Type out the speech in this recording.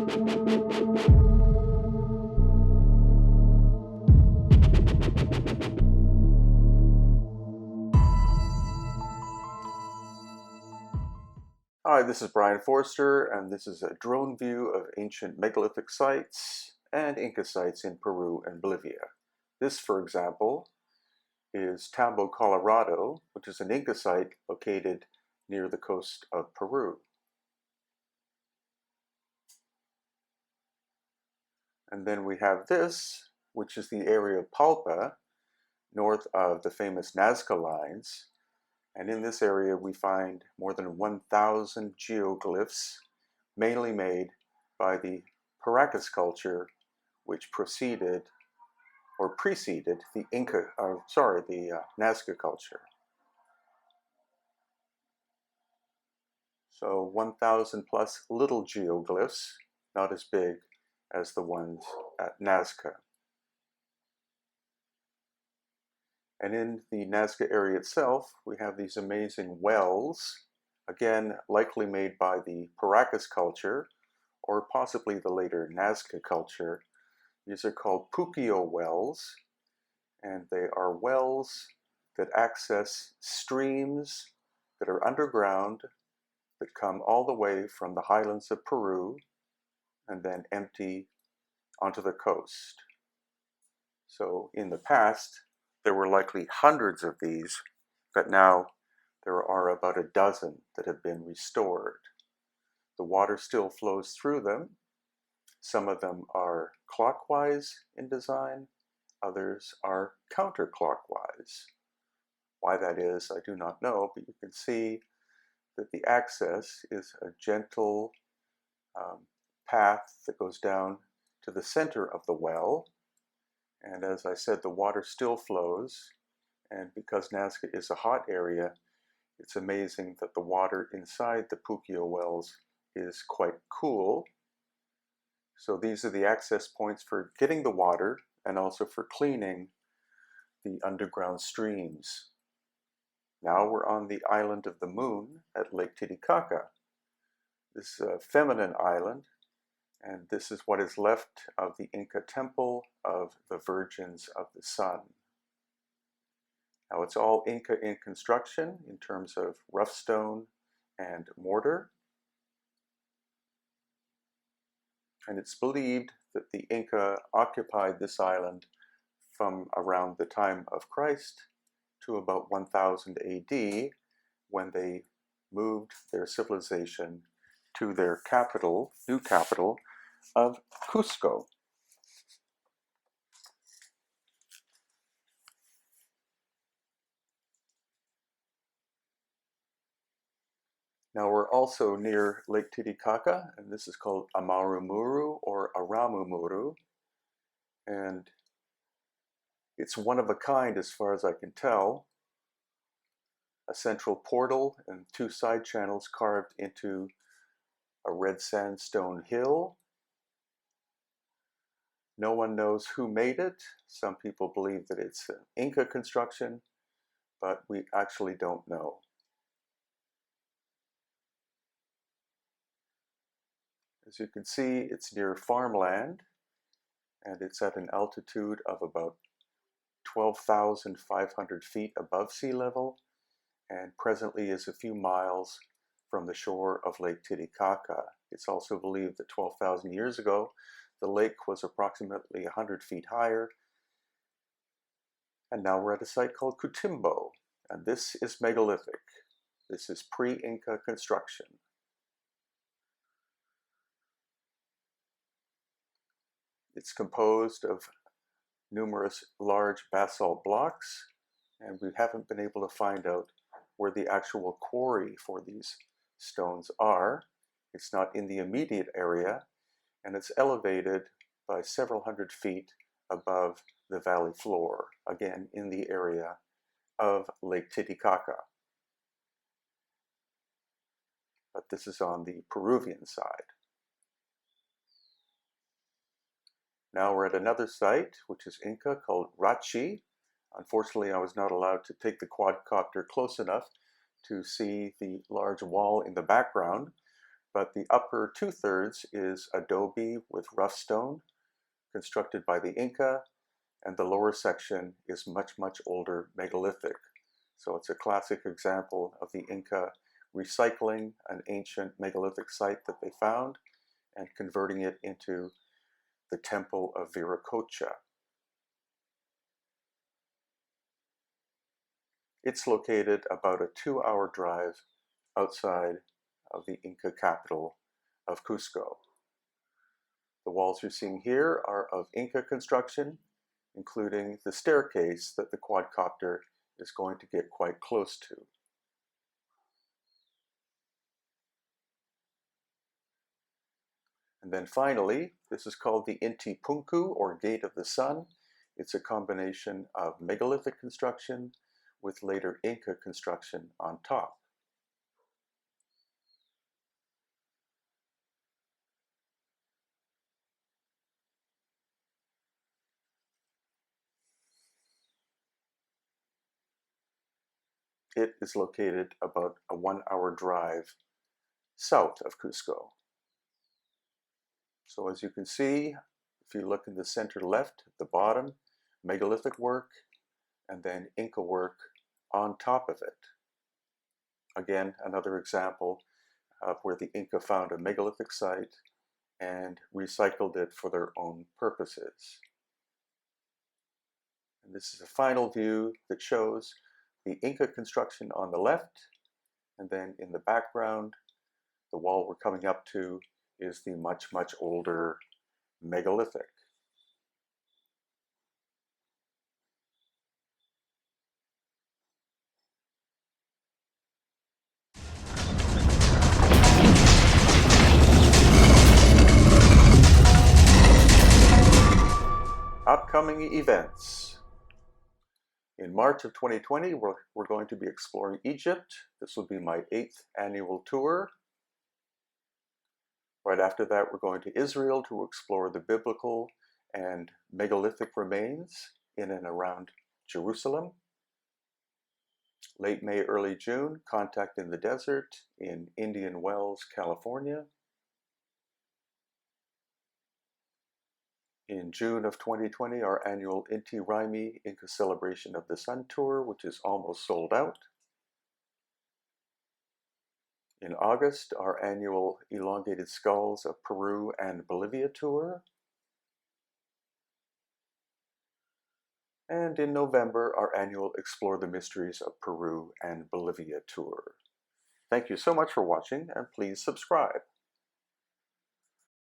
Hi, this is Brian Forster, and this is a drone view of ancient megalithic sites and Inca sites in Peru and Bolivia. This, for example, is Tambo, Colorado, which is an Inca site located near the coast of Peru. And then we have this, which is the area of Palpa, north of the famous Nazca lines. And in this area, we find more than 1,000 geoglyphs, mainly made by the Paracas culture, which preceded the Nazca culture. So 1,000 plus little geoglyphs, not as big as the ones at Nazca. And in the Nazca area itself, we have these amazing wells, again, likely made by the Paracas culture, or possibly the later Nazca culture. These are called Puquio wells, and they are wells that access streams that are underground, that come all the way from the highlands of Peru, and then empty onto the coast. So in the past, there were likely hundreds of these, but now there are about a dozen that have been restored. The water still flows through them. Some of them are clockwise in design, others are counterclockwise. Why that is, I do not know, but you can see that the access is a gentle path that goes down to the center of the well. And as I said, the water still flows. And because Nazca is a hot area, it's amazing that the water inside the Puquio wells is quite cool. So these are the access points for getting the water and also for cleaning the underground streams. Now we're on the island of the moon at Lake Titicaca. This is a feminine island, and this is what is left of the Inca temple of the Virgins of the Sun. Now it's all Inca in construction in terms of rough stone and mortar. And it's believed that the Inca occupied this island from around the time of Christ to about 1000 AD, when they moved their civilization to their capital, new capital, of Cusco. Now we're also near Lake Titicaca, and this is called Amarumuru or Aramumuru, and it's one of a kind as far as I can tell. A central portal and two side channels carved into a red sandstone hill. No one knows who made it. Some people believe that it's an Inca construction, but we actually don't know. As you can see, it's near farmland, and it's at an altitude of about 12,500 feet above sea level, and presently is a few miles from the shore of Lake Titicaca. It's also believed that 12,000 years ago, the lake was approximately 100 feet higher. And now we're at a site called Cutimbo, and this is megalithic. This is pre-Inca construction. It's composed of numerous large basalt blocks, and we haven't been able to find out where the actual quarry for these stones are. It's not in the immediate area, and it's elevated by several hundred feet above the valley floor, again in the area of Lake Titicaca. But this is on the Peruvian side. Now we're at another site, which is Inca, called Rachi. Unfortunately, I was not allowed to take the quadcopter close enough to see the large wall in the background, but the upper 2/3 is adobe with rough stone, constructed by the Inca, and the lower section is much, much older megalithic. So it's a classic example of the Inca recycling an ancient megalithic site that they found and converting it into the Temple of Viracocha. It's located about a 2-hour drive outside of the Inca capital of Cusco. The walls you're seeing here are of Inca construction, including the staircase that the quadcopter is going to get quite close to. And then finally, this is called the Inti Punku, or Gate of the Sun. It's a combination of megalithic construction with later Inca construction on top. It is located about a 1-hour drive south of Cusco. So as you can see, if you look in the center left at the bottom, megalithic work, and then Inca work on top of it. Again, another example of where the Inca found a megalithic site and recycled it for their own purposes. And this is a final view that shows the Inca construction on the left, and then in the background, the wall we're coming up to is the much, much older megalithic. Upcoming events. In March of 2020, we're going to be exploring Egypt. This will be my 8th annual tour. Right after that, we're going to Israel to explore the biblical and megalithic remains in and around Jerusalem. Late May, early June, Contact in the Desert in Indian Wells, California. In June of 2020, our annual Inti Raymi Inca Celebration of the Sun tour, which is almost sold out. In August, our annual Elongated Skulls of Peru and Bolivia tour. And in November, our annual Explore the Mysteries of Peru and Bolivia tour. Thank you so much for watching, and please subscribe.